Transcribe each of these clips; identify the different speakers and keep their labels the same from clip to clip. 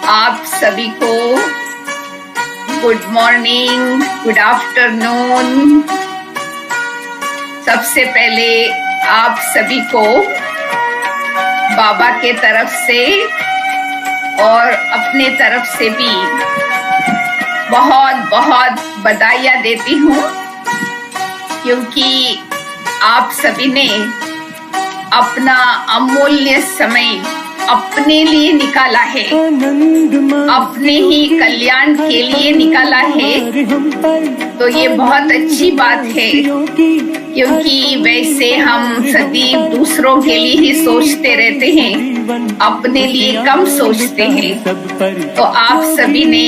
Speaker 1: आप सभी को गुड मॉर्निंग, गुड आफ्टरनून। सबसे पहले आप सभी को बाबा के तरफ से और अपने तरफ से भी बहुत बहुत बधाइयाँ देती हूँ, क्योंकि आप सभी ने अपना अमूल्य समय अपने लिए निकाला है, अपने ही कल्याण के लिए निकाला है। तो ये बहुत अच्छी बात है, क्योंकि वैसे हम सदैव दूसरों के लिए ही सोचते रहते हैं, अपने लिए कम सोचते हैं। तो आप सभी ने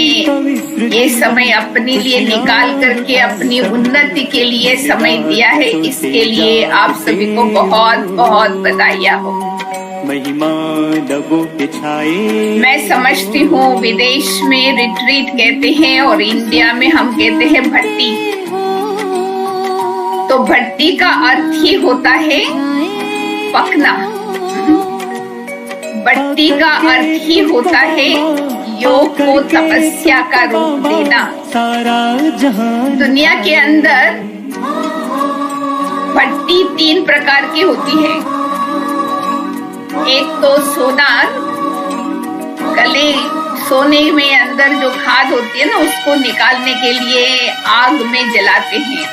Speaker 1: ये समय अपने लिए निकाल करके अपनी उन्नति के लिए समय दिया है, इसके लिए आप सभी को बहुत बहुत बधाइयाँ हो।
Speaker 2: महिमा लबों पे छाए।
Speaker 1: मैं समझती हूँ विदेश में रिट्रीट कहते हैं और इंडिया में हम कहते हैं भट्टी। तो भट्टी का अर्थ ही होता है पकना, भट्टी का अर्थ ही होता है योग को तपस्या का रूप देना। दुनिया के अंदर भट्टी 3 प्रकार की होती है। एक तो सोनार, गले सोने में अंदर जो खाद होती है ना, उसको निकालने के लिए आग में जलाते हैं,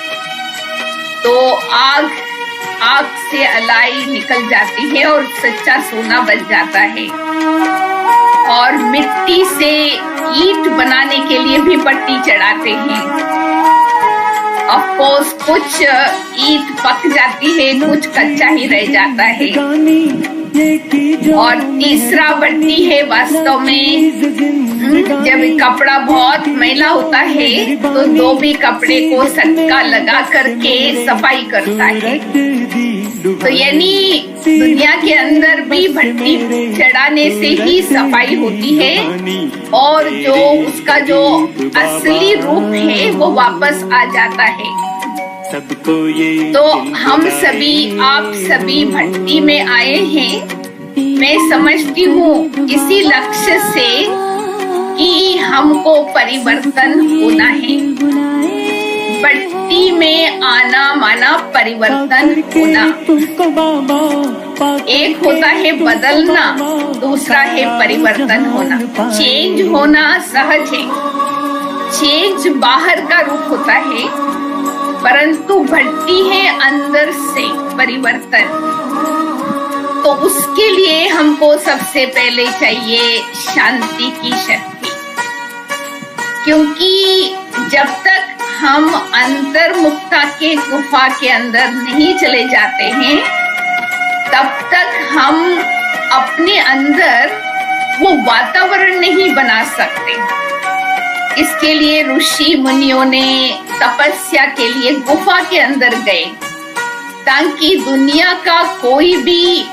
Speaker 1: तो आग से अलाई निकल जाती है और सच्चा सोना बन जाता है। और मिट्टी से ईंट बनाने के लिए भी भट्टी चढ़ाते हैं। ऑफ कोर्स कुछ ईंट पक जाती है, कुछ कच्चा ही रह जाता है। और तीसरा भट्टी है वास्तव में, जब कपड़ा बहुत मैला होता है तो धोबी कपड़े को सटका लगा करके सफाई करता है। तो यानी दुनिया के अंदर भी भट्टी चढ़ाने से ही सफाई होती है, और जो उसका जो असली रूप है वो वापस आ जाता है। तो हम सभी, आप सभी भट्टी में आए हैं। मैं समझती हूँ इसी लक्ष्य से कि हमको परिवर्तन होना है। भट्टी में आना माना परिवर्तन होना। एक होता है बदलना, दूसरा है परिवर्तन होना। चेंज होना सहज है, चेंज बाहर का रूप होता है, परंतु भट्टी है अंदर से परिवर्तन। तो उसके लिए हमको सबसे पहले चाहिए शांति की शक्ति, क्योंकि जब तक हम अंतर्मुखता के गुफा के अंदर नहीं चले जाते हैं, तब तक हम अपने अंदर वो वातावरण नहीं बना सकते। इसके लिए ऋषि मुनियों ने तपस्या के लिए गुफा के अंदर गए, ताकि दुनिया का कोई भी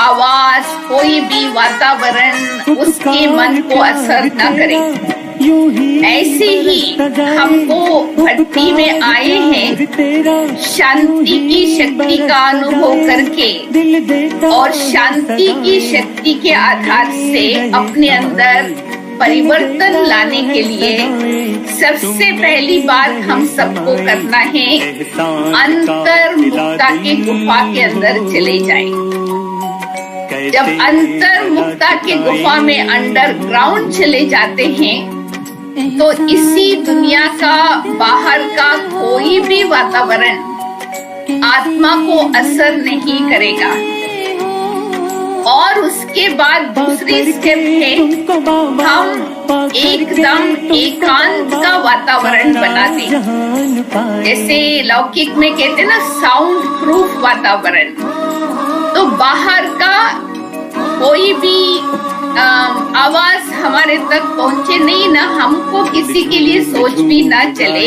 Speaker 1: आवाज, कोई भी वातावरण उसके मन को असर न करे। ऐसे ही हमको भट्टी में आए हैं शांति की शक्ति का अनुभव करके, और शांति की शक्ति के आधार से अपने अंदर परिवर्तन लाने के लिए सबसे पहली बात हम सबको करना है, अंतर्मुखता के गुफा के अंदर चले जाएं। जब अंतर्मुखता के गुफा में अंडरग्राउंड चले जाते हैं, तो इसी दुनिया का बाहर का कोई भी वातावरण आत्मा को असर नहीं करेगा। और उसके बाद दूसरी स्टेप है, हम एकदम एकांत का वातावरण बना दें। जैसे लौकिक में कहते हैं ना, साउंड प्रूफ वातावरण। तो बाहर का कोई भी आवाज हमारे तक पहुंचे नहीं, ना हमको किसी के लिए सोच भी ना चले।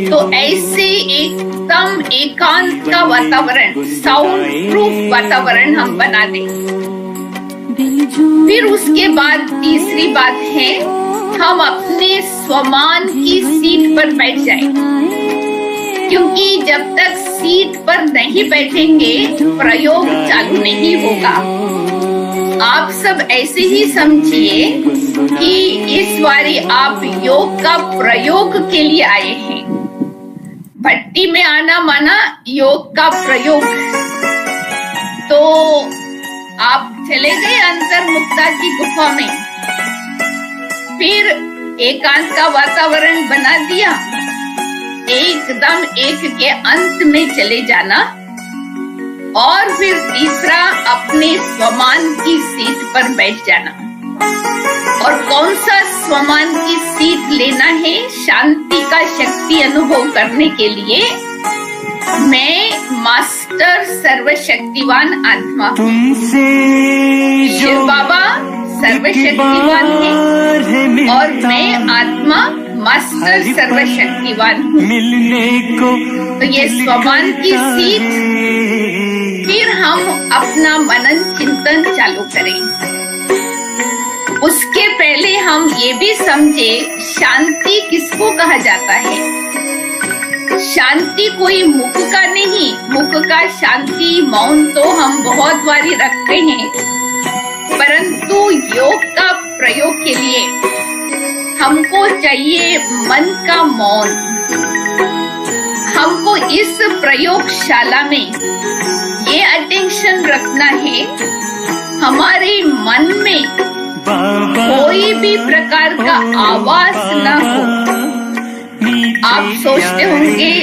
Speaker 1: तो ऐसे एकदम एकांत का वातावरण, साउंड प्रूफ वातावरण हम बना दें। फिर उसके बाद तीसरी बात है, हम अपने स्वमान की सीट पर बैठ जाएं, क्योंकि जब तक सीट पर नहीं बैठेंगे प्रयोग चालू नहीं होगा। आप सब ऐसे ही समझिए कि इस बारी आप योग का प्रयोग के लिए आए हैं। भट्टी में आना माना योग का प्रयोग। तो आप चले गए अंतर्मुक्ता की गुफा में, फिर एकांत का वातावरण बना दिया, एकदम एक के अंत में चले जाना, और फिर तीसरा अपने स्वमान की सीट पर बैठ जाना। और कौन सा स्वमान की सीट लेना है? शांति का शक्ति अनुभव करने के लिए मैं मास्टर सर्वशक्तिवान आत्मा हूँ। शिव बाबा सर्वशक्तिवान है और मैं आत्मा मास्टर सर्वशक्तिवान हूँ। तो ये स्वमान की सीट, फिर हम अपना मनन चिंतन चालू करें। उसके पहले हम ये भी समझे शांति किसको कहा जाता है। शांति कोई मुख का नहीं, मुख का शांति मौन तो हम बहुत बारी रखते हैं, परंतु योग का प्रयोग के लिए हमको चाहिए मन का मौन। हमको इस प्रयोगशाला में ये अटेंशन रखना है, हमारे मन में कोई भी प्रकार का आवाज ना हो। आप सोचते होंगे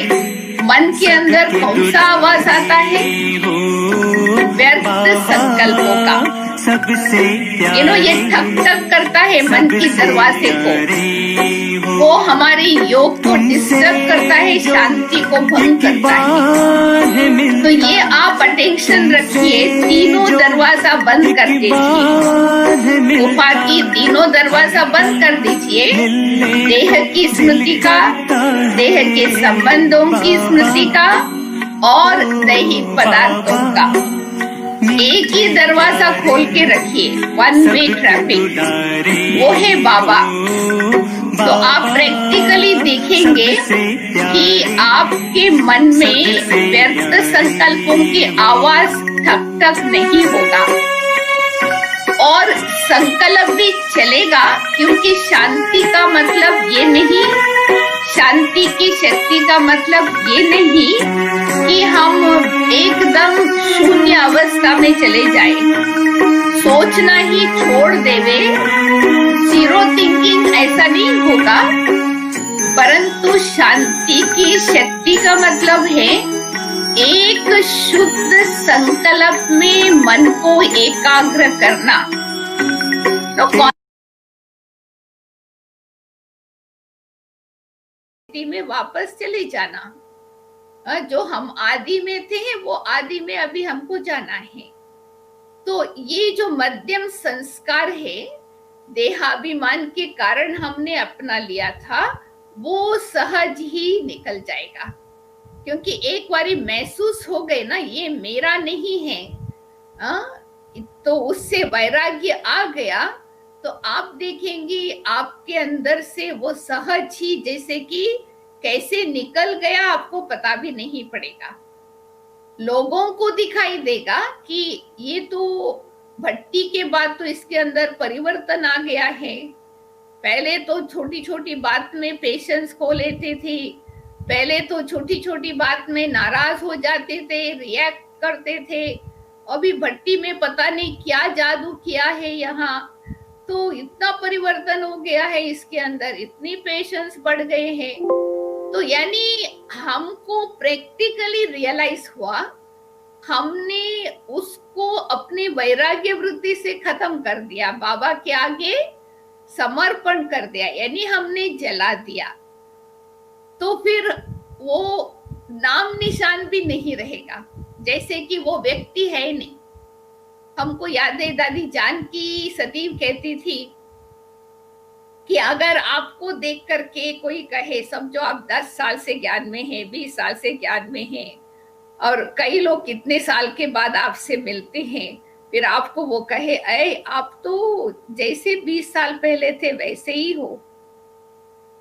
Speaker 1: मन के अंदर कौन सा आवाज आता है? व्यर्थ संकल्पों का। ये ठक ठक करता है मन की दरवाजे को, वो हमारे योग को डिस्टर्ब करता है, शांति को भंग करता है। तो ये आप अटेंशन रखिए, तीनों दरवाजा बंद कर दीजिए, गुफा की तीनों दरवाजा बंद कर दीजिए। देह की स्मृति का, देह के संबंधों की स्मृति का और दैहिक पदार्थों का एक ही दरवाजा खोल के रखिए, वन वे ट्रैफिक, वो है बाबा। तो आप प्रैक्टिकली देखेंगे कि आपके मन में व्यर्थ संकल्पों की आवाज ठक ठक नहीं होगा और संकल्प भी चलेगा, क्योंकि शांति का मतलब ये नहीं, शांति की शक्ति का मतलब ये नहीं कि हम एकदम शून्य अवस्था में चले जाए, सोचना ही छोड़ देवे, जीरो थिंकिंग, ऐसा नहीं होगा। परंतु शांति की शक्ति का मतलब है एक शुद्ध संकल्प में मन को एकाग्र करना। तो में वापस चले जाना, जो हम आदि में थे वो आदि में अभी हमको जाना है। तो ये जो मध्यम संस्कार है, देहाभिमान के कारण हमने अपना लिया था, वो सहज ही निकल जाएगा, क्योंकि एक बारी महसूस हो गए ना ये मेरा नहीं है, तो उससे वैराग्य आ गया, तो आप देखेंगे आपके अंदर से वो सहज ही जैसे कि कैसे निकल गया आपको पता भी नहीं पड़ेगा। लोगों को दिखाई देगा कि ये तो भट्टी के बाद तो इसके अंदर परिवर्तन आ गया है। पहले तो छोटी छोटी बात में पेशेंस खो लेते थे, पहले तो छोटी छोटी बात में नाराज हो जाते थे, रिएक्ट करते थे। अभी भट्टी में पता नहीं क्या जादू किया है यहाँ, तो इतना परिवर्तन हो गया है इसके अंदर, इतनी पेशेंस बढ़ गए हैं। तो यानी हमको प्रैक्टिकली रियलाइज हुआ, हमने उसको अपने वैराग्य वृत्ति से खत्म कर दिया, बाबा के आगे समर्पण कर दिया, यानी हमने जला दिया। तो फिर वो नाम निशान भी नहीं रहेगा, जैसे कि वो व्यक्ति है नहीं। हमको याद है दादी जानकी सतीव कहती थी कि अगर आपको देख करके कोई कहे, समझो आप 10 साल से ज्ञान में हैं, 20 साल से ज्ञान में हैं, और कई लोग कितने साल के बाद आपसे मिलते हैं, फिर आपको वो कहे अरे आप तो जैसे 20 साल पहले थे वैसे ही हो,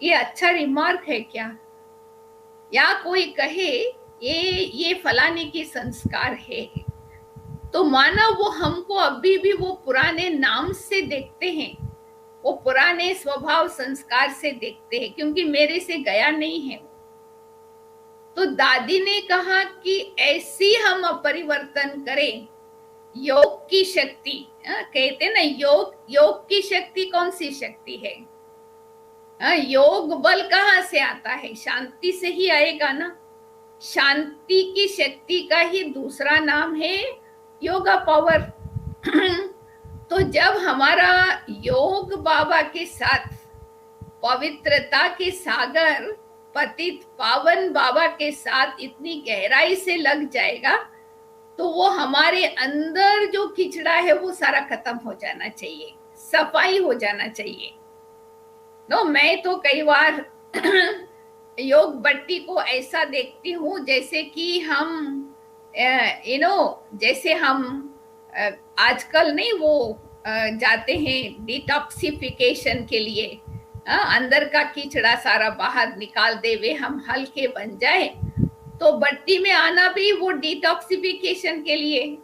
Speaker 1: ये अच्छा रिमार्क है क्या? या कोई कहे ये फलाने की संस्कार है, तो माना वो हमको अभी भी वो पुराने नाम से देखते हैं, वो पुराने स्वभाव संस्कार से देखते हैं, क्योंकि मेरे से गया नहीं है। तो दादी ने कहा कि ऐसी हम अपरिवर्तन करें, योग की शक्ति, कहते ना योग की शक्ति कौन सी शक्ति है? योग बल कहाँ से आता है? शांति से ही आएगा ना। शांति की शक्ति का ही दूसरा नाम है योगा पावर। तो जब हमारा योग बाबा के साथ पवित्रता के सागर पतित पावन बाबा के साथ इतनी गहराई से लग जाएगा, तो वो हमारे अंदर जो किचड़ा है वो सारा खत्म हो जाना चाहिए, सफाई हो जाना चाहिए। मैं तो कई बार योग बट्टी को ऐसा देखती हूँ जैसे कि हम जैसे हम आजकल नहीं वो जाते हैं डिटॉक्सिफिकेशन के लिए, अंदर का कीचड़ा सारा बाहर निकाल दे, वे हम हल्के बन जाए। तो बट्टी में आना भी वो डिटॉक्सिफिकेशन के लिए।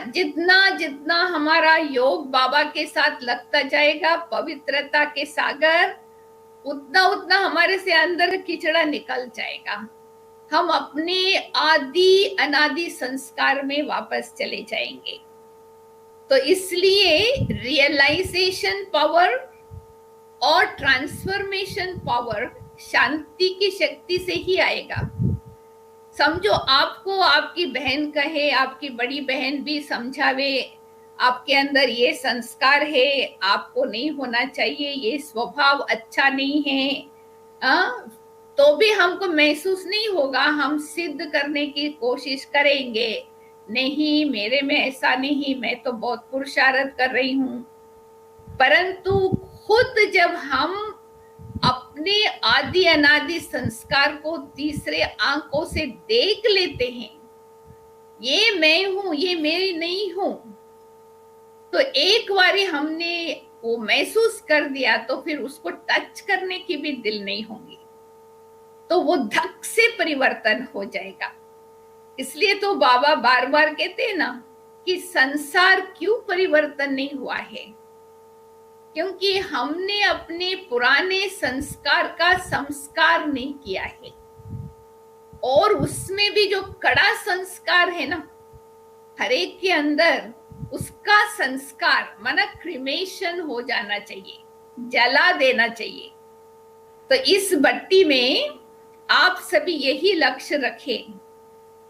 Speaker 1: जितना जितना हमारा योग बाबा के साथ लगता जाएगा पवित्रता के सागर, उतना उतना हमारे से अंदर कीचड़ा निकल जाएगा। हम अपने आदि अनादि संस्कार में वापस चले जाएंगे। तो इसलिए रियलाइजेशन पावर और ट्रांसफॉर्मेशन पावर शांति की शक्ति से ही आएगा। समझो, आपको आपकी बहन कहे, आपकी बड़ी बहन भी समझावे, आपके अंदर ये संस्कार है, आपको नहीं होना चाहिए, ये स्वभाव अच्छा नहीं है, तो भी हमको महसूस नहीं होगा। हम सिद्ध करने की कोशिश करेंगे, नहीं मेरे में ऐसा नहीं, मैं तो बहुत पुरुषार्थ कर रही हूँ। परंतु खुद जब हम अपने आदि अनादि संस्कार को तीसरे आंखों से देख लेते हैं, ये मैं हूं, ये मेरी नहीं हूं, तो एक बारी हमने वो महसूस कर दिया तो फिर उसको टच करने की भी दिल नहीं होगी, तो वो धक से परिवर्तन हो जाएगा। इसलिए तो बाबा बार बार कहते हैं ना कि संसार क्यों परिवर्तन नहीं हुआ है, क्योंकि हमने अपने पुराने संस्कार का संस्कार नहीं किया है। और उसमें भी जो कड़ा संस्कार है ना हर एक के अंदर, उसका संस्कार माना क्रिमेशन हो जाना चाहिए, जला देना चाहिए। तो इस बट्टी में आप सभी यही लक्ष्य रखें,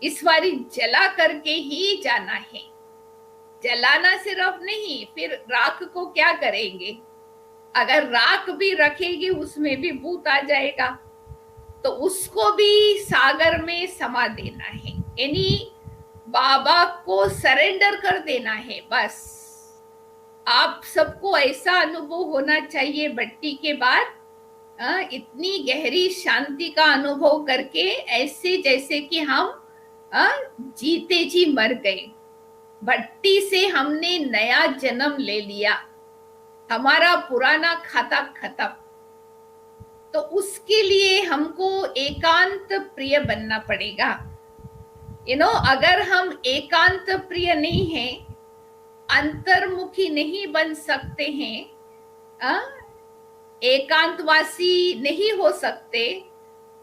Speaker 1: इस बारी जला करके ही जाना है। जलाना सिर्फ नहीं, फिर राख को क्या करेंगे? अगर राख भी रखेगी उसमें भी भूत आ जाएगा, तो उसको भी सागर में समा देना है, यानी बाबा को सरेंडर कर देना है। बस आप सबको ऐसा अनुभव होना चाहिए बट्टी के बाद, इतनी गहरी शांति का अनुभव करके, ऐसे जैसे कि हम जीते जी मर गए, भट्टी से हमने नया जन्म ले लिया, हमारा पुराना खाता खत्म। तो उसके लिए हमको एकांत प्रिय बनना पड़ेगा। अगर हम एकांत प्रिय नहीं हैं, अंतर्मुखी नहीं बन सकते हैं, एकांतवासी नहीं हो सकते,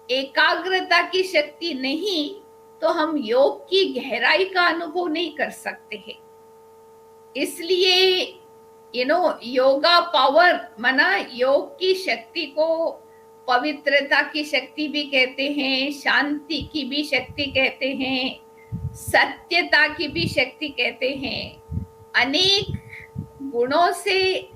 Speaker 1: एकाग्रता की शक्ति नहीं, तो हम योग की गहराई का अनुभव नहीं कर सकते हैं। इसलिए योगा पावर माना योग की शक्ति को पवित्रता की शक्ति भी कहते हैं, शांति की भी शक्ति कहते हैं, सत्यता की भी शक्ति कहते हैं। अनेक गुणों से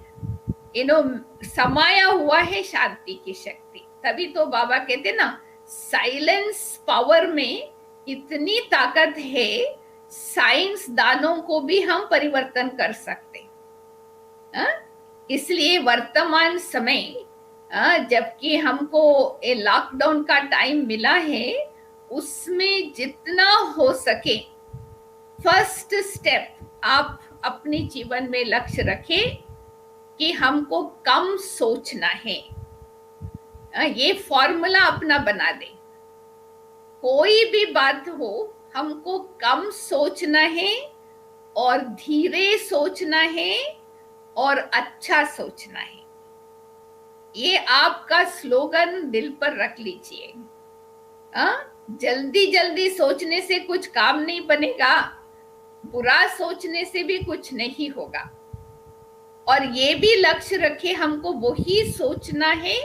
Speaker 1: समाया हुआ है शांति की शक्ति। तभी तो बाबा कहते ना, साइलेंस पावर में इतनी ताकत है, साइंस दानों को भी हम परिवर्तन कर सकते। इसलिए वर्तमान समय जबकि हमको ये लॉकडाउन का टाइम मिला है, उसमें जितना हो सके फर्स्ट स्टेप आप अपने जीवन में लक्ष्य रखें कि हमको कम सोचना है। ये फॉर्मूला अपना बना दे, कोई भी बात हो हमको कम सोचना है और धीरे सोचना है और अच्छा सोचना है। ये आपका स्लोगन दिल पर रख लीजिए। जल्दी जल्दी सोचने से कुछ काम नहीं बनेगा, बुरा सोचने से भी कुछ नहीं होगा। और ये भी लक्ष्य रखे, हमको वही सोचना है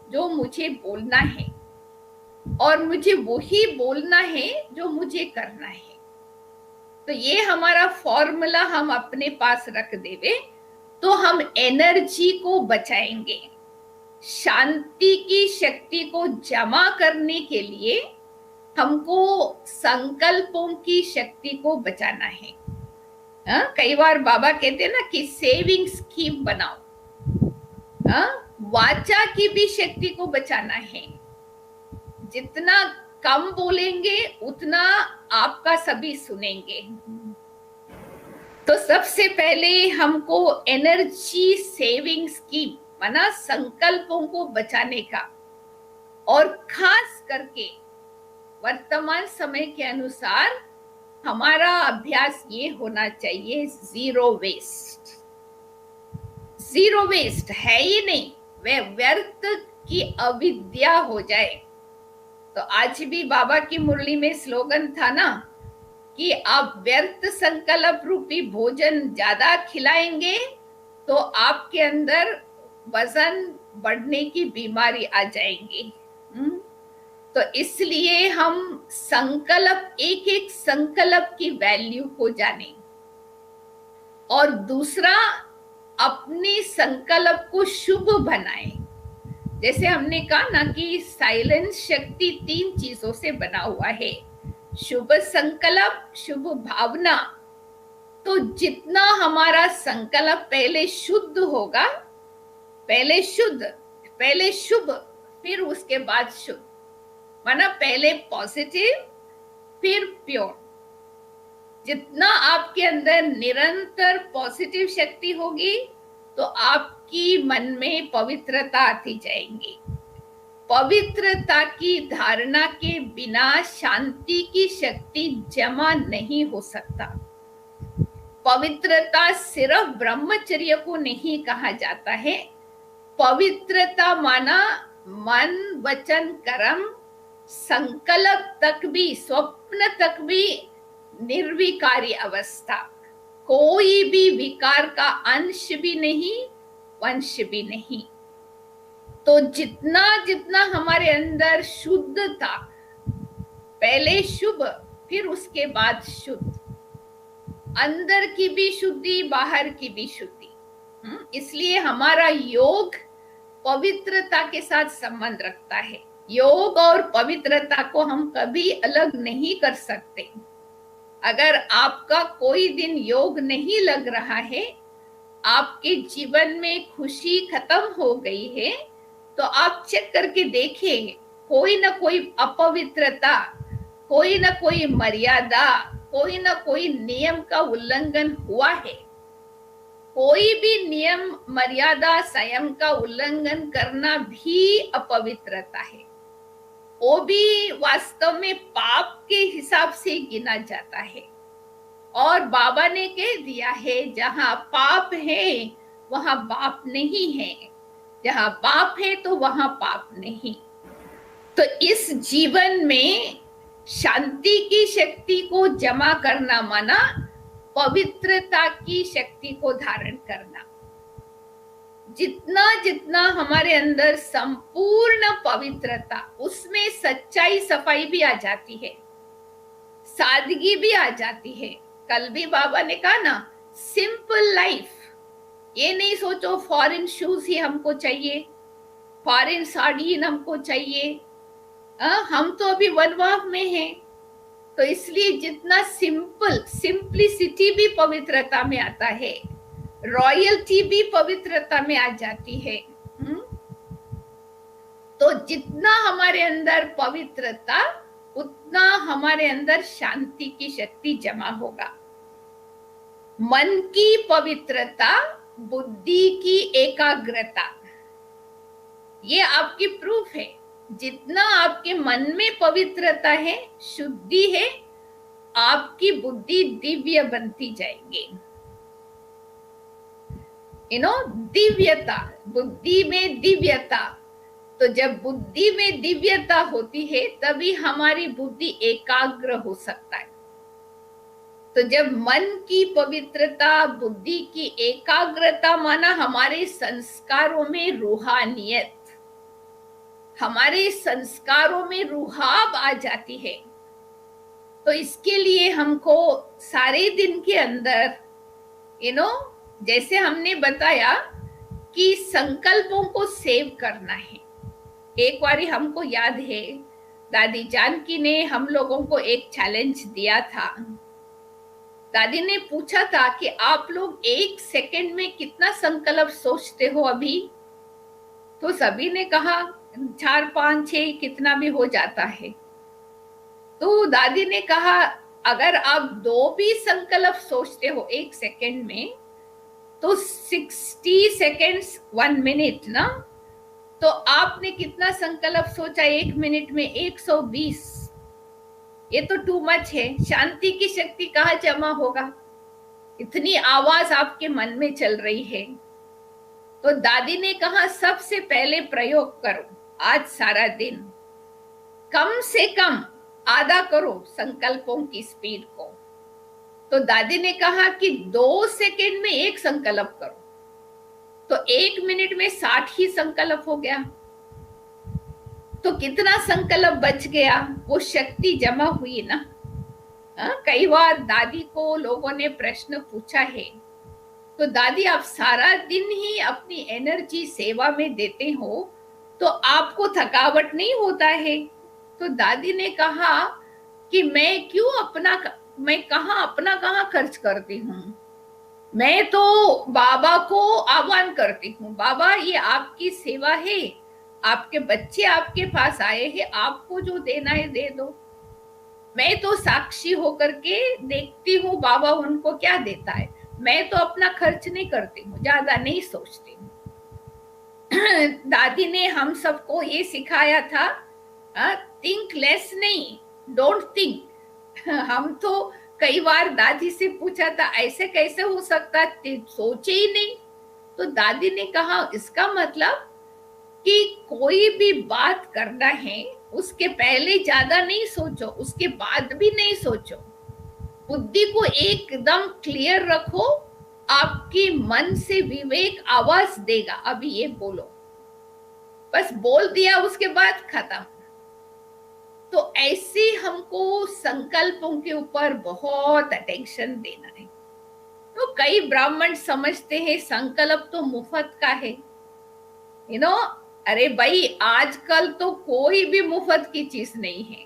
Speaker 1: जो मुझे बोलना है, और मुझे वही बोलना है जो मुझे करना है। तो ये हमारा फॉर्मूला हम अपने पास रख देवे तो हम एनर्जी को बचाएंगे। शांति की शक्ति को जमा करने के लिए हमको संकल्पों की शक्ति को बचाना है। कई बार बाबा कहते हैं ना कि सेविंग स्कीम बनाओ। वाचा की भी शक्ति को बचाना है। जितना कम बोलेंगे उतना आपका सभी सुनेंगे। तो सबसे पहले हमको एनर्जी सेविंग स्कीम माना संकल्पों को बचाने का, और खास करके वर्तमान समय के अनुसार हमारा अभ्यास ये होना चाहिए जीरो वेस्ट। जीरो वेस्ट है ही नहीं, वह व्यर्थ की अविद्या हो जाए। तो आज भी बाबा की मुरली में स्लोगन था ना कि आप व्यर्थ संकल्प रूपी भोजन ज्यादा खिलाएंगे तो आपके अंदर वजन बढ़ने की बीमारी आ जाएगी। तो इसलिए हम संकल्प, एक एक संकल्प की वैल्यू को जानें। और दूसरा, अपने संकल्प को शुभ बनाएं। जैसे हमने कहा ना कि साइलेंस शक्ति 3 चीजों से बना हुआ है, शुभ संकल्प, शुभ भावना। तो जितना हमारा संकल्प पहले शुद्ध होगा, पहले शुभ, फिर उसके बाद शुद्ध, माना पहले पॉजिटिव फिर प्योर। जितना आपके अंदर निरंतर पॉजिटिव शक्ति होगी तो आपकी मन में पवित्रता आती जाएगी। पवित्रता की धारणा के बिना शांति की शक्ति जमा नहीं हो सकता। पवित्रता सिर्फ ब्रह्मचर्य को नहीं कहा जाता है। पवित्रता माना मन, वचन, कर्म, संकल्प तक भी, स्वप्न तक भी निर्विकारी अवस्था। कोई भी विकार का अंश भी नहीं, वंश भी नहीं। तो जितना जितना हमारे अंदर शुद्धता, पहले शुभ फिर उसके बाद शुद्ध, अंदर की भी शुद्धि, बाहर की भी शुद्धि। इसलिए हमारा योग पवित्रता के साथ संबंध रखता है। योग और पवित्रता को हम कभी अलग नहीं कर सकते। अगर आपका कोई दिन योग नहीं लग रहा है, आपके जीवन में खुशी खत्म हो गई है, तो आप चेक करके देखिए, कोई ना कोई अपवित्रता, कोई ना कोई मर्यादा, कोई ना कोई नियम का उल्लंघन हुआ है। कोई भी नियम, मर्यादा, संयम का उल्लंघन करना भी अपवित्रता है। वो भी वास्तव में पाप के हिसाब से गिना जाता है। और बाबा ने कह दिया है, जहां पाप है वहां बाप नहीं है, जहां बाप है तो वहां पाप नहीं। तो इस जीवन में शांति की शक्ति को जमा करना माना पवित्रता की शक्ति को धारण करना। जितना जितना हमारे अंदर संपूर्ण पवित्रता, उसमें सच्चाई, सफाई भी आ जाती है, सादगी भी आ जाती है। कल भी बाबा ने कहा ना, सिंपल लाइफ। ये नहीं सोचो फॉरेन शूज ही हमको चाहिए, फॉरेन साड़ी हमको चाहिए। हम तो अभी वनवास में हैं, तो इसलिए जितना सिंपल, सिंप्लिसिटी भी पवित्रता में आता है, रॉयल्टी भी पवित्रता में आ जाती है। तो जितना हमारे अंदर पवित्रता, उतना हमारे अंदर शांति की शक्ति जमा होगा। मन की पवित्रता, बुद्धि की एकाग्रता, ये आपकी प्रूफ है। जितना आपके मन में पवित्रता है, शुद्धि है, आपकी बुद्धि दिव्य बनती जाएगी। दिव्यता, बुद्धि में दिव्यता। तो जब बुद्धि में दिव्यता होती है तभी हमारी बुद्धि एकाग्र हो सकता है। तो जब मन की पवित्रता, बुद्धि की एकाग्रता, माना हमारे संस्कारों में रूहानियत, हमारे संस्कारों में रूहाब आ जाती है। तो इसके लिए हमको सारे दिन के अंदर जैसे हमने बताया कि संकल्पों को सेव करना है। एक बारी हमको याद है दादी जानकी ने हम लोगों को एक चैलेंज दिया था। दादी ने पूछा था कि आप लोग 1 सेकंड में कितना संकल्प सोचते हो अभी? तो सभी ने कहा 4, 5, 6 कितना भी हो जाता है। तो दादी ने कहा अगर आप 2 भी संकल्प सोचते हो 1 सेकंड में तो 60 सेकंड्स 1 मिनट ना, तो आपने कितना संकल्प सोचा 1 मिनट में? 120। ये तो टू मच है। शांति की शक्ति कहाँ जमा होगा? इतनी आवाज आपके मन में चल रही है। तो दादी ने कहा सबसे पहले प्रयोग करो, आज सारा दिन कम से कम आधा करो संकल्पों की स्पीड को। तो दादी ने कहा कि 2 सेकंड में 1 संकल्प करो, तो 1 मिनट में 60 ही संकल्प हो गया। तो कितना संकल्प बच गया? वो शक्ति जमा हुई ना। कई बार दादी को लोगों ने प्रश्न पूछा है, तो दादी आप सारा दिन ही अपनी एनर्जी सेवा में देते हो तो आपको थकावट नहीं होता है? तो दादी ने कहा कि मैं कहाँ खर्च करती हूँ, मैं तो बाबा को आह्वान करती हूँ, बाबा ये आपकी सेवा है, आपके बच्चे आपके पास आए हैं, आपको जो देना है दे दो। मैं तो साक्षी होकर के देखती हूँ बाबा उनको क्या देता है, मैं तो अपना खर्च नहीं करती हूँ, ज्यादा नहीं सोचती हूँ। दादी ने हम सबको ये सिखाया था, थिंक लेस नहीं, डोंट थिंक। हम तो कई बार दादी से पूछा था ऐसे कैसे हो सकता, सोचे ही नहीं। तो दादी ने कहा इसका मतलब कि कोई भी बात करना है उसके पहले ज्यादा नहीं सोचो, उसके बाद भी नहीं सोचो, बुद्धि को एकदम क्लियर रखो, आपके मन से विवेक आवाज देगा अभी ये बोलो, बस बोल दिया उसके बाद खत्म। तो ऐसे हमको संकल्पों के ऊपर बहुत अटेंशन देना है। तो कई ब्राह्मण समझते हैं संकल्प तो मुफ्त का है। अरे भाई आजकल तो कोई भी मुफ्त की चीज नहीं है।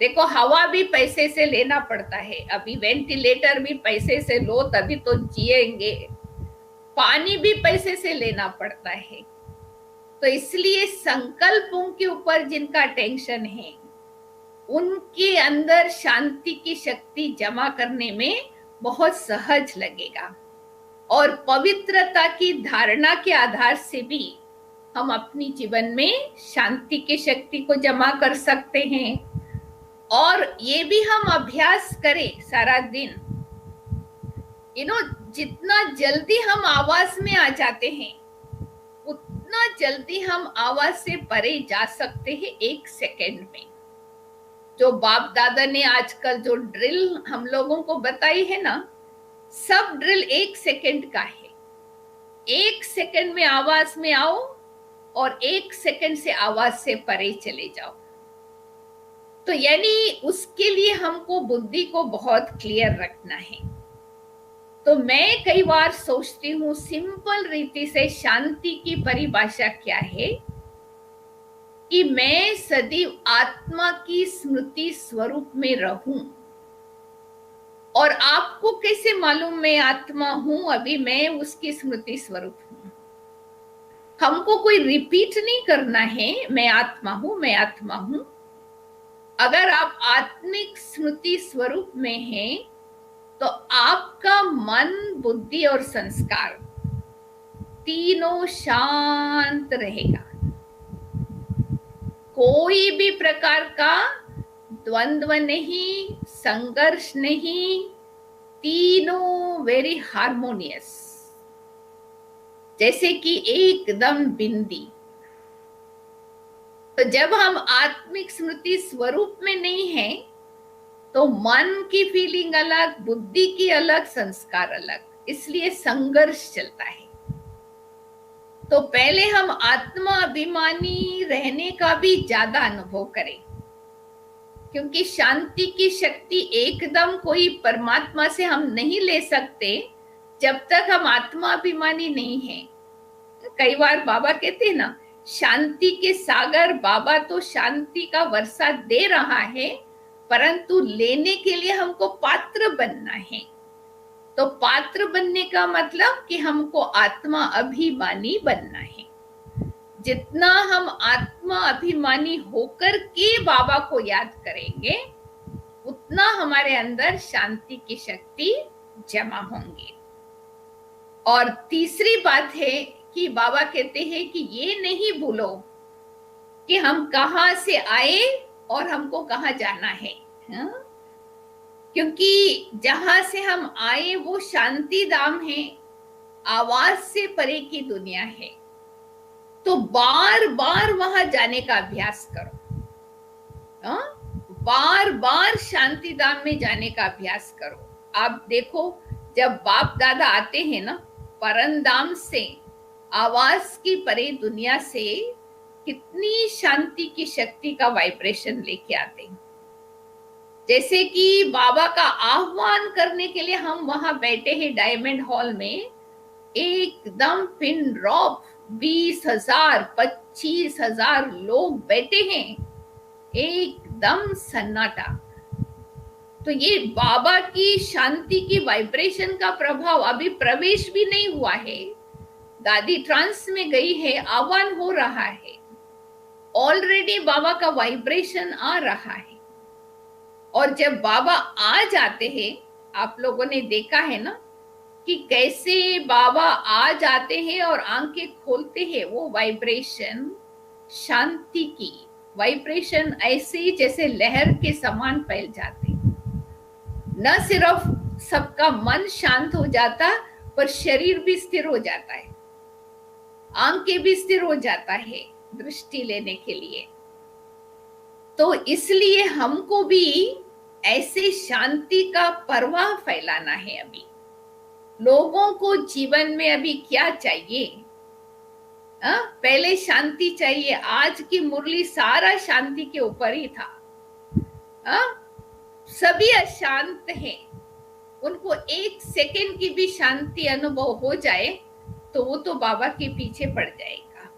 Speaker 1: देखो हवा भी पैसे से लेना पड़ता है, अभी वेंटिलेटर भी पैसे से लो तभी तो जिएंगे, पानी भी पैसे से लेना पड़ता है। तो इसलिए संकल्पों के ऊपर जिनका टेंशन है उनके अंदर शांति की शक्ति जमा करने में बहुत सहज लगेगा। और पवित्रता की धारणा के आधार से भी हम अपनी जीवन में शांति की शक्ति को जमा कर सकते हैं। और ये भी हम अभ्यास करें सारा दिन। जितना जल्दी हम आवाज में आ जाते हैं उतना जल्दी हम आवाज से परे जा सकते हैं 1 सेकंड में। जो बाप दादा ने आजकल जो ड्रिल हम लोगों को बताई है ना, सब ड्रिल 1 सेकंड का है। 1 सेकंड में आवाज में आओ और 1 सेकंड से आवाज से परे चले जाओ। तो यानी उसके लिए हमको बुद्धि को बहुत क्लियर रखना है। तो मैं कई बार सोचती हूँ सिंपल रीति से शांति की परिभाषा क्या है कि मैं सदैव आत्मा की स्मृति स्वरूप में रहूं। और आपको कैसे मालूम मैं आत्मा हूं? अभी मैं उसकी स्मृति स्वरूप हूं। हमको कोई रिपीट नहीं करना है मैं आत्मा हूं, मैं आत्मा हूं। अगर आप आत्मिक स्मृति स्वरूप में हैं तो आपका मन, बुद्धि और संस्कार तीनों शांत रहेगा। कोई भी प्रकार का द्वंद्व नहीं, संघर्ष नहीं, तीनों वेरी हार्मोनियस, जैसे कि एकदम बिंदी। तो जब हम आत्मिक स्मृति स्वरूप में नहीं हैं, तो मन की फीलिंग अलग, बुद्धि की अलग, संस्कार अलग, इसलिए संघर्ष चलता है। तो पहले हम आत्मा अभिमानी रहने का भी ज्यादा अनुभव करें, क्योंकि शांति की शक्ति एकदम कोई परमात्मा से हम नहीं ले सकते जब तक हम आत्मा अभिमानी नहीं हैं। कई बार बाबा कहते हैं ना, शांति के सागर बाबा तो शांति का वर्षा दे रहा है, परंतु लेने के लिए हमको पात्र बनना है। तो पात्र बनने का मतलब कि हमको आत्मा अभिमानी बनना है। जितना हम आत्मा अभिमानी होकर के बाबा को याद करेंगे, उतना हमारे अंदर शांति की शक्ति जमा होंगी। और तीसरी बात है कि बाबा कहते हैं कि ये नहीं भूलो कि हम कहाँ से आए और हमको कहाँ जाना है। क्योंकि जहां से हम आए वो शांति धाम है, आवाज से परे की दुनिया है। तो बार बार वहां जाने का अभ्यास करो, बार बार शांति धाम में जाने का अभ्यास करो। आप देखो, जब बाप दादा आते हैं ना परमधाम से, आवाज की परे दुनिया से, कितनी शांति की शक्ति का वाइब्रेशन लेके आते हैं। जैसे कि बाबा का आह्वान करने के लिए हम वहां बैठे हैं डायमंड हॉल में, एकदम पिन ड्रॉप 20,000 25,000 लोग बैठे हैं, एकदम सन्नाटा। तो ये बाबा की शांति की वाइब्रेशन का प्रभाव, अभी प्रवेश भी नहीं हुआ है, दादी ट्रांस में गई है, आह्वान हो रहा है, ऑलरेडी बाबा का वाइब्रेशन आ रहा है। और जब बाबा आ जाते हैं, आप लोगों ने देखा है ना कि कैसे बाबा आ जाते हैं और आंखें खोलते हैं, वो वाइब्रेशन, शांति की वाइब्रेशन ऐसे जैसे लहर के समान फैल जाते। न सिर्फ सबका मन शांत हो जाता, पर शरीर भी स्थिर हो जाता है, आंखें भी स्थिर हो जाता है दृष्टि लेने के लिए। तो इसलिए हमको भी ऐसे शांति का प्रवाह फैलाना है। अभी लोगों को जीवन में अभी क्या चाहिए? पहले शांति चाहिए। आज की मुरली सारा शांति के ऊपर ही था। सभी अशांत हैं, उनको एक सेकंड की भी शांति अनुभव हो जाए तो वो तो बाबा के पीछे पड़ जाएगा।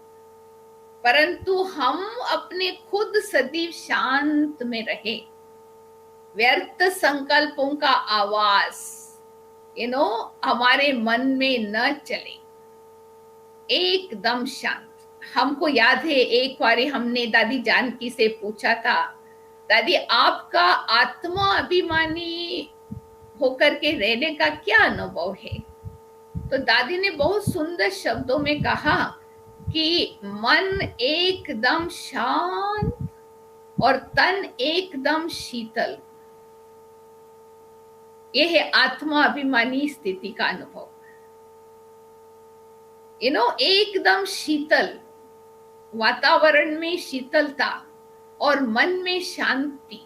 Speaker 1: परंतु हम अपने खुद सदैव शांत में रहे, व्यर्थ संकल्पों का आवाज हमारे मन में न चले, एकदम शांत। हमको याद है एक बार हमने दादी जानकी से पूछा था, दादी आपका आत्मा अभिमानी होकर के रहने का क्या अनुभव है? तो दादी ने बहुत सुंदर शब्दों में कहा कि मन एकदम शांत और तन एकदम शीतल, यह है आत्मा अभिमानी स्थिति का अनुभव। एकदम शीतल, वातावरण में शीतलता और मन में शांति।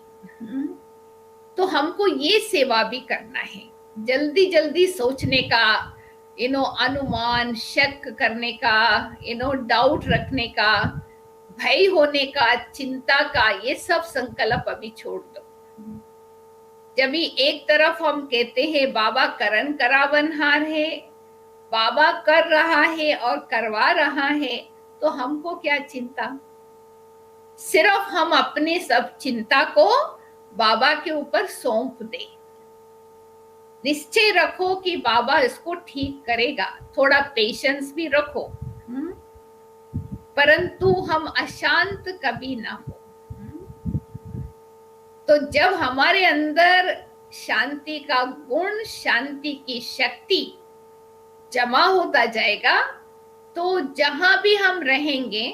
Speaker 1: तो हमको ये सेवा भी करना है, जल्दी जल्दी सोचने का, अनुमान, शक करने का, डाउट रखने का, भय होने का, चिंता का, ये सब संकल्प अभी छोड़ दो। जब भी एक तरफ हम कहते हैं बाबा करन करावनहार है, बाबा कर रहा है और करवा रहा है, तो हमको क्या चिंता? सिर्फ हम अपने सब चिंता को बाबा के ऊपर सौंप दे, निश्चय रखो कि बाबा इसको ठीक करेगा, थोड़ा पेशेंस भी रखो, परंतु हम अशांत कभी ना हो। तो जब हमारे अंदर शांति का गुण, शांति की शक्ति जमा होता जाएगा, तो जहां भी हम रहेंगे,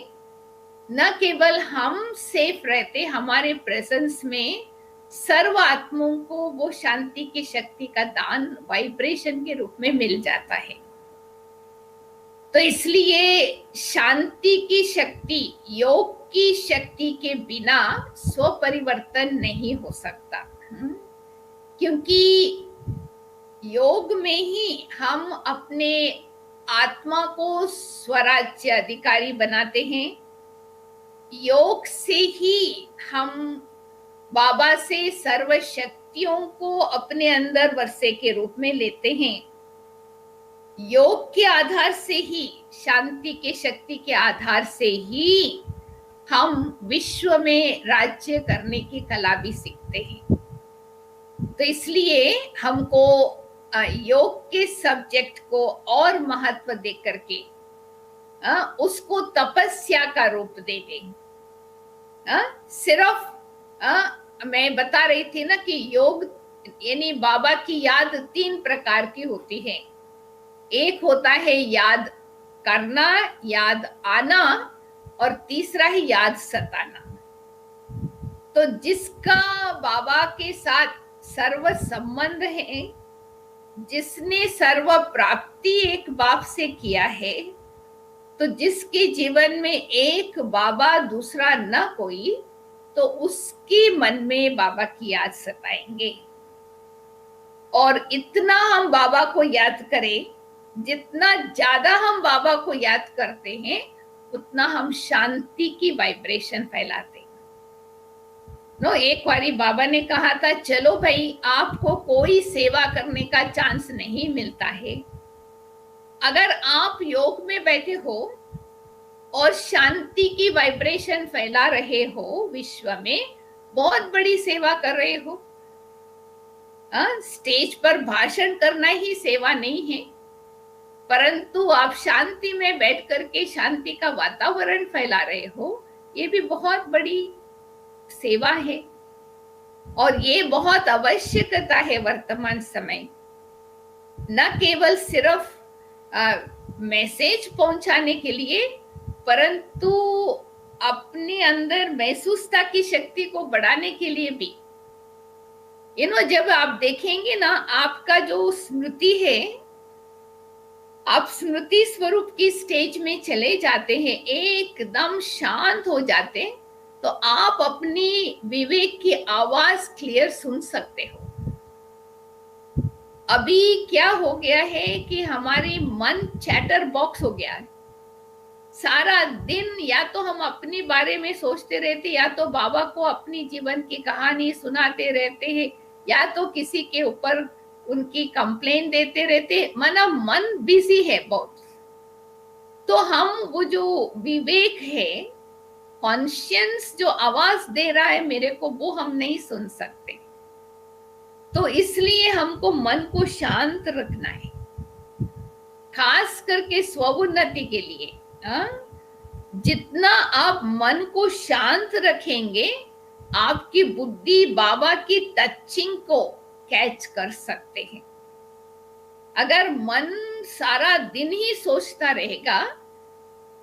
Speaker 1: न केवल हम सेफ रहते, हमारे प्रेजेंस में सर्व आत्माओं को वो शांति की शक्ति का दान वाइब्रेशन के रूप में मिल जाता है। तो इसलिए शांति की शक्ति, योग की शक्ति के बिना स्व परिवर्तन नहीं हो सकता। क्योंकि योग में ही हम अपने आत्मा को स्वराज्य अधिकारी बनाते हैं। योग से ही हम बाबा से सर्व शक्तियों को अपने अंदर वर्षे के रूप में लेते हैं। योग के आधार से ही, शांति के शक्ति के आधार से ही हम विश्व में राज्य करने की कला भी सीखते हैं। तो इसलिए हमको योग के सब्जेक्ट को और महत्व दे करके उसको तपस्या का रूप दे दें। सिर्फ मैं बता रही थी ना कि योग यानी बाबा की याद 3 प्रकार की होती है। एक होता है याद करना, याद आना, और तीसरा है याद सताना। तो जिसका बाबा के साथ सर्व संबंध है, जिसने सर्व प्राप्ति एक बाप से किया है, तो जिसके जीवन में एक बाबा दूसरा न कोई, तो उसके मन में बाबा की याद सताएंगे। और इतना हम बाबा को याद करें, जितना ज्यादा हम बाबा को याद करते हैं, उतना हम शांति की वाइब्रेशन फैलाते हैं। एक बारी बाबा ने कहा था, चलो भाई, आपको कोई सेवा करने का चांस नहीं मिलता है, अगर आप योग में बैठे हो और शांति की वाइब्रेशन फैला रहे हो विश्व में, बहुत बड़ी सेवा कर रहे हो। स्टेज पर भाषण करना ही सेवा नहीं है, परंतु आप शांति में बैठ करके शांति का वातावरण फैला रहे हो, ये भी बहुत बड़ी सेवा है। और ये बहुत आवश्यकता है वर्तमान समय। न केवल सिर्फ मैसेज पहुंचाने के लिए, परंतु अपने अंदर महसूसता की शक्ति को बढ़ाने के लिए भी। जब आप देखेंगे ना, आपका जो स्मृति है, आप स्मृति स्वरूप की स्टेज में चले जाते हैं, एकदम शांत हो जाते हैं, तो आप अपनी विवेक की आवाज क्लियर सुन सकते हो। अभी क्या हो गया है कि हमारी मन चैटर बॉक्स हो गया है। सारा दिन या तो हम अपने बारे में सोचते रहते, या तो बाबा को अपनी जीवन की कहानी सुनाते रहते हैं, या तो किसी के ऊपर उनकी कंप्लेन देते रहते। मन बिजी है बहुत। तो हम वो जो विवेक है, कॉन्शियंस जो आवाज दे रहा है मेरे को, वो हम नहीं सुन सकते। तो इसलिए हमको मन को शांत रखना है, खास करके स्वोन्नति के लिए। जितना आप मन को शांत रखेंगे, आपकी बुद्धि बाबा की टचिंग को कैच कर सकते हैं। अगर मन सारा दिन ही सोचता रहेगा,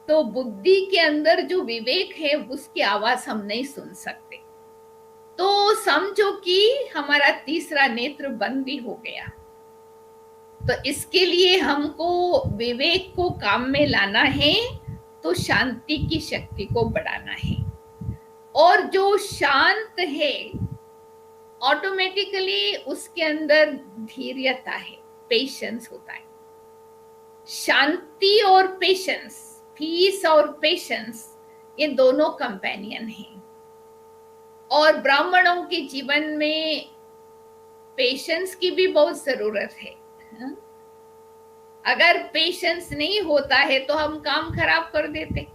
Speaker 1: तो बुद्धि के अंदर जो विवेक है, उसकी आवाज हम नहीं सुन सकते। तो समझो कि हमारा तीसरा नेत्र बंद भी हो गया। तो इसके लिए हमको विवेक को काम में लाना है, तो शांति की शक्ति को बढ़ाना है। और जो शांत है, ऑटोमेटिकली उसके अंदर धैर्यता है, पेशेंस होता है। शांति और पेशेंस, पीस और पेशेंस, ये दोनों कंपेनियन हैं। और ब्राह्मणों के जीवन में पेशेंस की भी बहुत जरूरत है। अगर पेशेंस नहीं होता है तो हम काम खराब कर देते।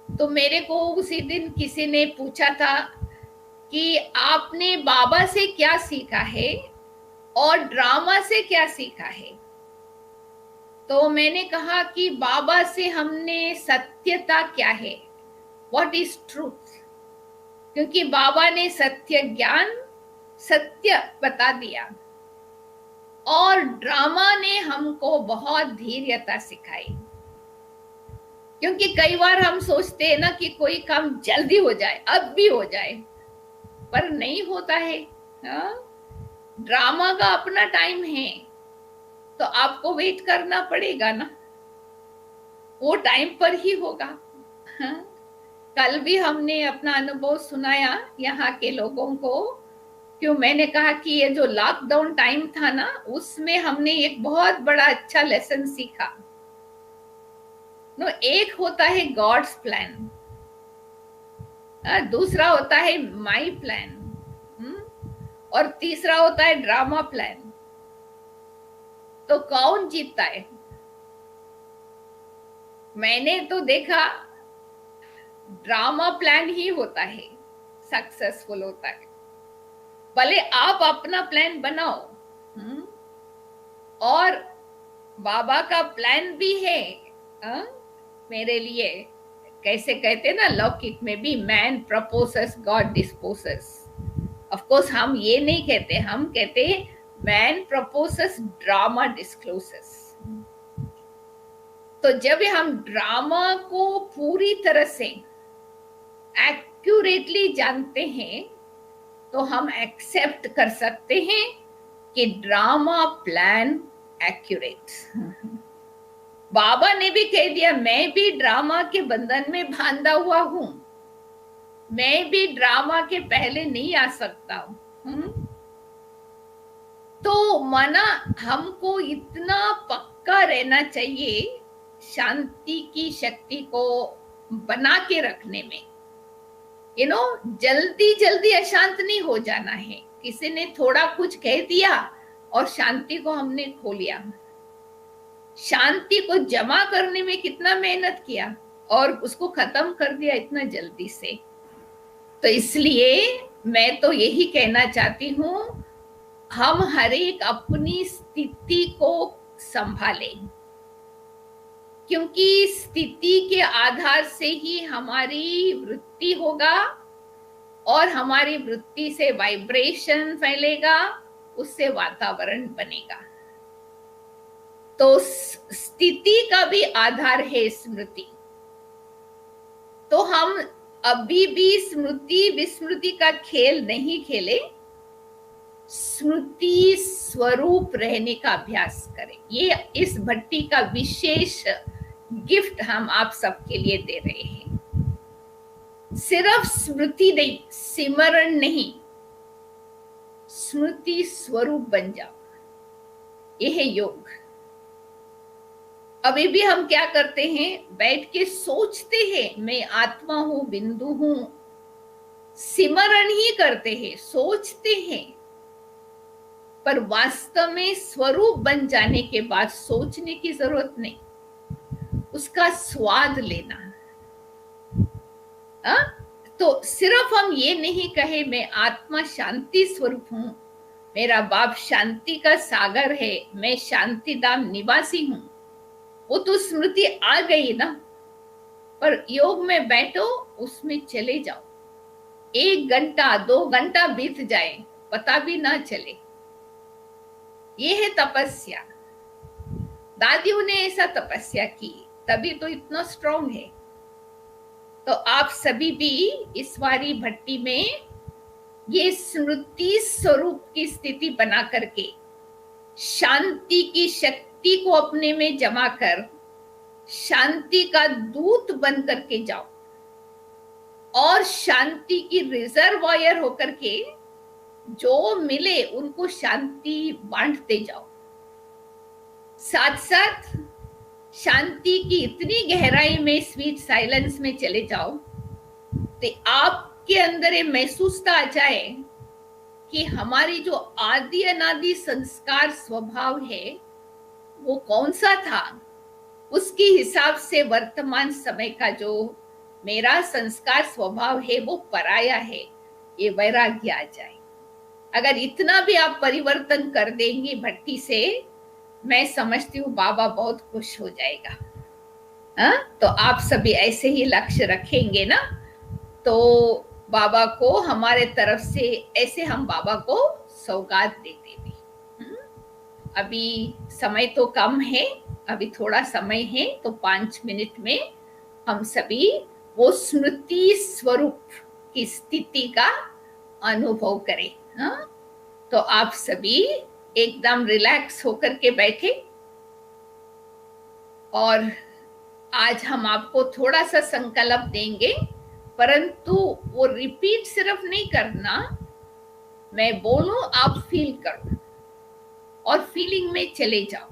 Speaker 1: तो मेरे को उसी दिन किसी ने पूछा था कि आपने बाबा से क्या सीखा है और ड्रामा से क्या सीखा है। तो मैंने कहा कि बाबा से हमने सत्यता क्या है, व्हाट इज ट्रूथ, क्योंकि बाबा ने सत्य ज्ञान, सत्य बता दिया। और ड्रामा ने हमको बहुत धैर्यता सिखाई, क्योंकि कई बार हम सोचते हैं ना कि कोई काम जल्दी हो जाए, अब भी हो जाए, पर नहीं होता है। हाँ? ड्रामा का अपना टाइम है, तो आपको वेट करना पड़ेगा ना, वो टाइम पर ही होगा। हाँ? कल भी हमने अपना अनुभव सुनाया यहाँ के लोगों को, क्यों मैंने कहा कि ये जो लॉकडाउन टाइम था ना, उसमें हमने एक बहुत बड़ा अच्छा लेसन सीखा। नो, एक होता है गॉड्स प्लान, दूसरा होता है माई प्लान, और तीसरा होता है ड्रामा प्लान। तो कौन जीतता है? मैंने तो देखा ड्रामा प्लान ही होता है, सक्सेसफुल होता है। भले आप अपना प्लान बनाओ, और बाबा का प्लान भी है मेरे लिए। कैसे कहते ना लौकिक में भी, मैन प्रपोसेस गॉड डिस्पोसेस। ऑफ कोर्स हम ये नहीं कहते, हम कहते मैन प्रपोसेस ड्रामा डिस्क्लोसेस। तो जब हम ड्रामा को पूरी तरह से एक्यूरेटली जानते हैं, तो हम एक्सेप्ट कर सकते हैं कि ड्रामा प्लान एक्यूरेट। बाबा ने भी कह दिया, मैं भी ड्रामा के बंधन में बांधा हुआ हूं, मैं भी ड्रामा के पहले नहीं आ सकता हूं। तो माना हमको इतना पक्का रहना चाहिए शांति की शक्ति को बना के रखने में। जल्दी जल्दी अशांत नहीं हो जाना है। किसी ने थोड़ा कुछ कह दिया और शांति को हमने खो लिया। शांति को जमा करने में कितना मेहनत किया और उसको खत्म कर दिया इतना जल्दी से। तो इसलिए मैं तो यही कहना चाहती हूं, हम हर एक अपनी स्थिति को संभालें, क्योंकि स्थिति के आधार से ही हमारी वृत्ति होगा, और हमारी वृत्ति से वाइब्रेशन फैलेगा, उससे वातावरण बनेगा। तो स्थिति का भी आधार है स्मृति। तो हम अभी भी स्मृति विस्मृति का खेल नहीं खेले, स्मृति स्वरूप रहने का अभ्यास करें। ये इस भट्टी का विशेष गिफ्ट हम आप सबके लिए दे रहे हैं। सिर्फ स्मृति नहीं, सिमरण नहीं, स्मृति स्वरूप बन जाओ, यह है योग। अभी भी हम क्या करते हैं, बैठ के सोचते हैं मैं आत्मा हूं, बिंदु हूं, सिमरण ही करते हैं, सोचते हैं, पर वास्तव में स्वरूप बन जाने के बाद सोचने की जरूरत नहीं, उसका स्वाद लेना। तो सिर्फ हम ये नहीं कहे मैं आत्मा शांति स्वरूप हूं, मेरा बाप शांति का सागर है, मैं शांति धाम निवासी हूं, वो तो स्मृति आ गई ना। पर योग में बैठो, उसमें चले जाओ, 1 घंटा 2 घंटा बीत जाए पता भी ना चले, ये है तपस्या। दादियों ने ऐसा तपस्या की, तभी तो इतना स्ट्रांग है। तो आप सभी भी इस वारी भट्टी में ये स्मृति स्वरूप की स्थिति बना करके शांति की शक्ति को अपने में जमा कर शांति का दूत बन करके जाओ, और शांति की रिजर्वायर होकर के जो मिले उनको शांति बांटते जाओ। साथ साथ शांति की इतनी गहराई में, स्वीट साइलेंस में चले जाओ, तो आपके अंदर ये महसूसता आ जाए कि हमारी जो आदि अनादि संस्कार स्वभाव है वो कौन सा था, उसके हिसाब से वर्तमान समय का जो मेरा संस्कार स्वभाव है वो पराया है, ये वैराग्य आ जाए। अगर इतना भी आप परिवर्तन कर देंगे भट्टी से, मैं समझती हूँ बाबा बहुत खुश हो जाएगा। तो आप सभी ऐसे ही लक्ष्य रखेंगे ना, तो बाबा को हमारे तरफ से ऐसे हम बाबा को सौगात देते हैं। अभी समय तो कम है, अभी थोड़ा समय है, तो 5 मिनट में हम सभी वो स्मृति स्वरूप की स्थिति का अनुभव करें। हाँ, तो आप सभी एकदम रिलैक्स होकर के बैठे, और आज हम आपको थोड़ा सा संकल्प देंगे, परंतु वो रिपीट सिर्फ नहीं करना, मैं बोलूं आप फील करो और फीलिंग में चले जाओ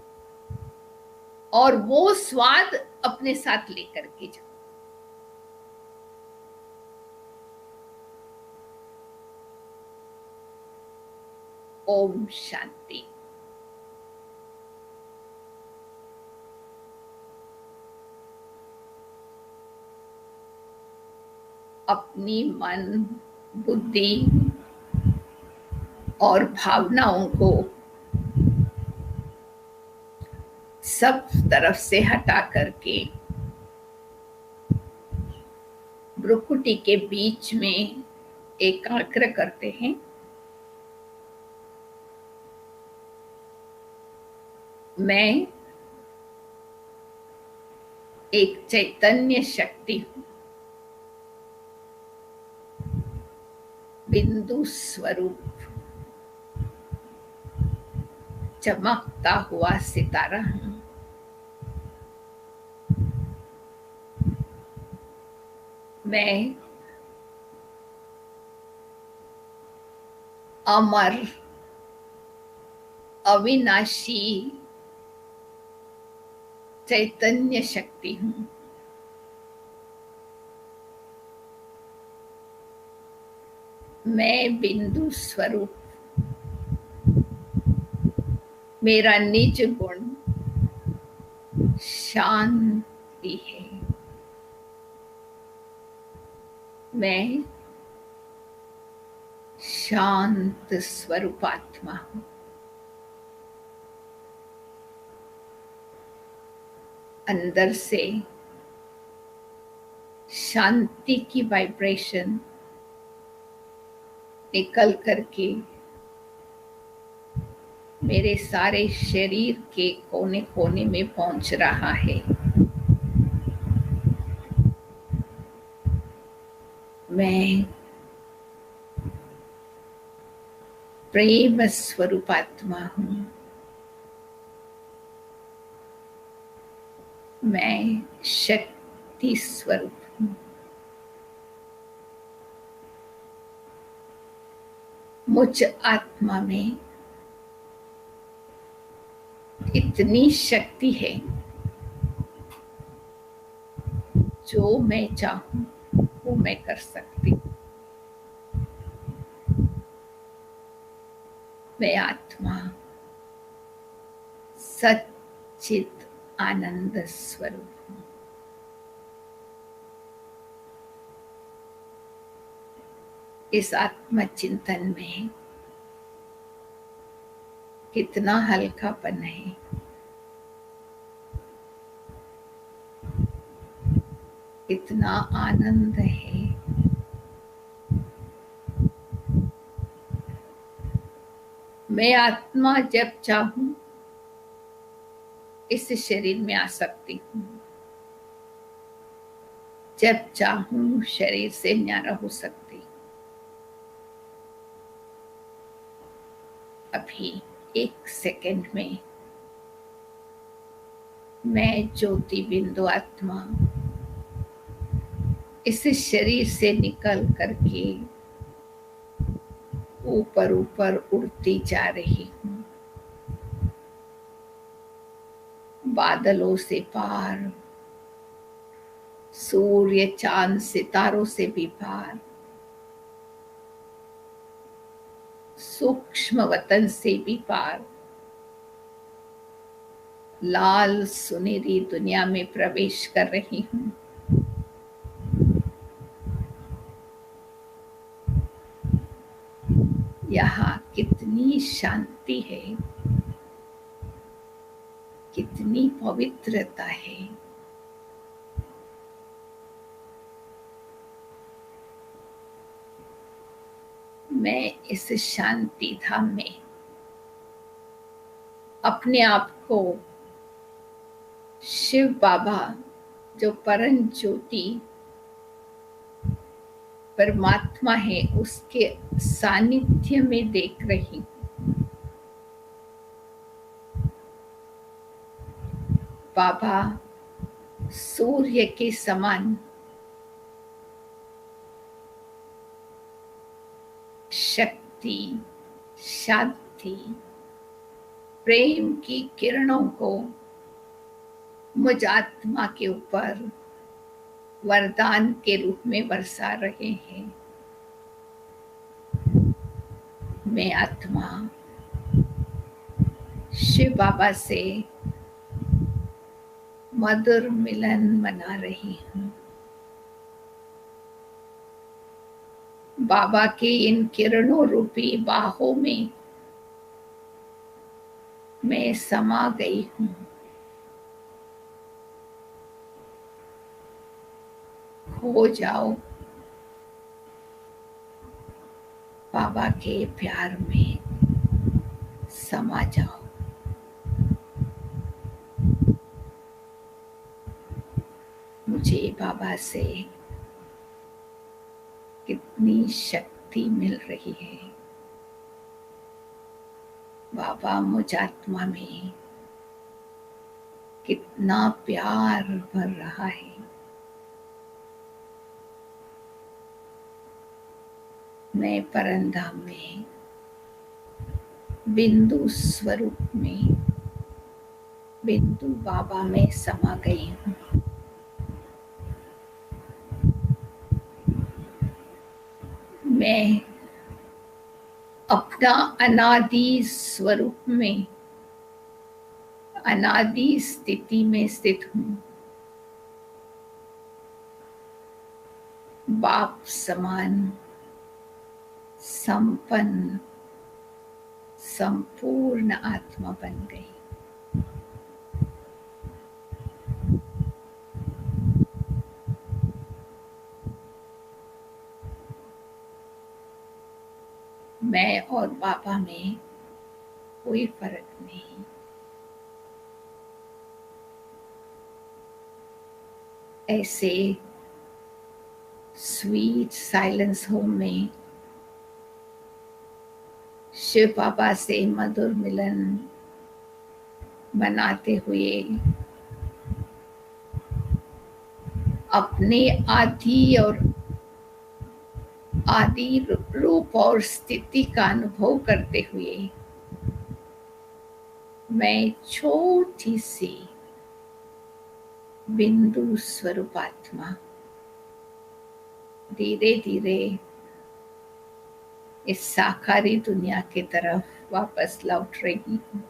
Speaker 1: और वो स्वाद अपने साथ लेकर के जाओ। ओम शांति। अपनी मन, बुद्धि और भावनाओं को सब तरफ से हटा करके भ्रुकुटी के बीच में एकाग्र करते हैं। मैं एक चैतन्य शक्ति हूं, बिंदु स्वरूप, चमकता हुआ सितारा हूं। मैं अमर, अविनाशी चैतन्य शक्ति हूं। मैं बिंदु स्वरूप, मेरा निज गुण शांति है। मैं शांत स्वरूपात्मा हूं। अंदर से शांति की वाइब्रेशन निकल करके मेरे सारे शरीर के कोने कोने में पहुंच रहा है। मैं प्रेम स्वरूपात्मा हूं। मैं शक्ति स्वरूप हूं। मुझ आत्मा में इतनी शक्ति है, जो मैं चाहूं वो मैं कर सकती हूं। मैं आत्मा सच्चित आनंद स्वरूप हूं। इस आत्म चिंतन में कितना हल्कापन है, कितना आनंद है। मैं आत्मा जब चाहूं इस शरीर में आ सकती हूं, जब चाहूं शरीर से न्यारा हो सकती। अभी एक सेकंड में मैं ज्योति बिंदु आत्मा इस शरीर से निकल करके ऊपर ऊपर उड़ती जा रही हूं, बादलों से पार, सूर्य चांद सितारों से भी पार, सूक्ष्म वतन से भी पार, लाल सुनहरी दुनिया में प्रवेश कर रही हूं। यहाँ कितनी शांति है, कितनी पवित्रता है। मैं इस शांति धाम में अपने आप को शिव बाबा जो परम ज्योति परमात्मा है उसके सानिध्य में देख रही हूँ। बाबा सूर्य के समान शक्ति, शांति, प्रेम की किरणों को मुझ आत्मा के ऊपर वरदान के रूप में बरसा रहे हैं। मैं आत्मा शिव बाबा से मधुर मिलन मना रही हूँ। बाबा के इन किरणों रूपी बाहों में मैं समा गई हूँ। खो जाओ बाबा के प्यार में, समा जाओ। मुझे बाबा से कितनी शक्ति मिल रही है। बाबा मुझ आत्मा में कितना प्यार भर रहा है। मैं परमधाम में बिंदु स्वरूप में, बिंदु बाबा में समा गई हूँ। मैं अपना अनादि स्वरूप में, अनादि स्थिति में स्थित हूँ। बाप समान संपन्न संपूर्ण आत्मा बन गई। मैं और बाबा में कोई फर्क नहीं। ऐसे स्वीट साइलेंस होम में शिव बाबा से मधुर मिलन मनाते हुए अपने आदि रूप और स्थिति का अनुभव करते हुए मैं छोटी सी बिंदु स्वरूप आत्मा धीरे धीरे इस साकारी दुनिया की तरफ वापस लौट रही हूँ।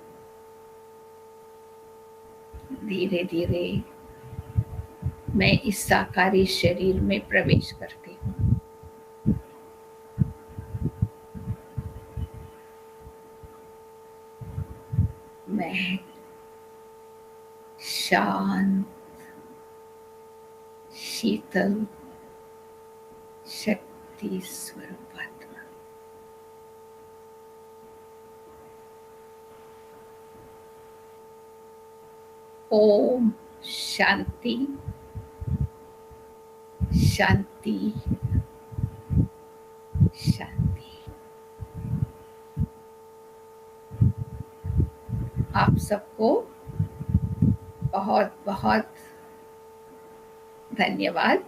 Speaker 1: धीरे धीरे मैं इस साकारी शरीर में प्रवेश करती हूँ। मैं शांत, शीतल, शक्ति स्वरूप आत्मा। ओम शांति, शांति, शांति। आप सबको बहुत बहुत धन्यवाद।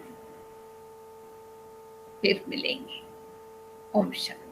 Speaker 1: फिर मिलेंगे। ओम शांति।